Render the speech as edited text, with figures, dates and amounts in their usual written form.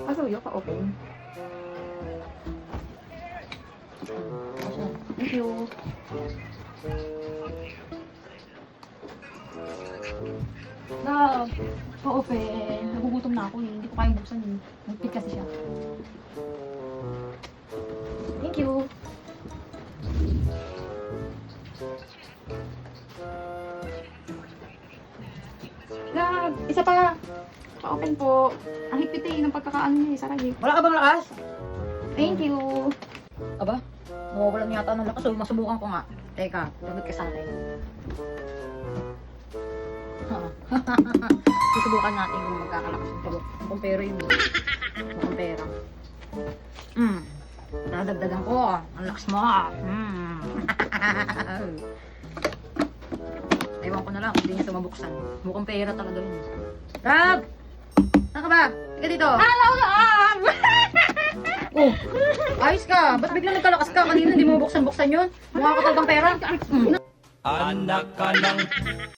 Pasuyo ka, open. Thank you. Love, pa-open. Nagugutom na ako eh. Hindi ko kayang buksan eh. Magpit kasi siya. Thank you. Love, isa pa. Pa-open po. Ang higpit eh ng pagkakaano niya eh. Saray eh. Wala ka bang lakas? Thank you. Aba, mawawalan yata ng lakas. So, masubukan ko nga. Teka, lagot ka sa akin. Susubukan natin kung magkakalakas ng pagod. Mukhang pera yun. Mukhang pera. Dadagdagan ko. Ang lakas mo. Ewan ko na lang, hindi niya ito mabuksan. Mukhang pera talaga yun. Rab! Saan ka ba? Ika dito. Hello, Love! Oh, ayos ka. Ba't biglang nagkalakas ka? Kanina hindi mo buksan-buksan yun. Mukha ka talagang pera. Anak ka ng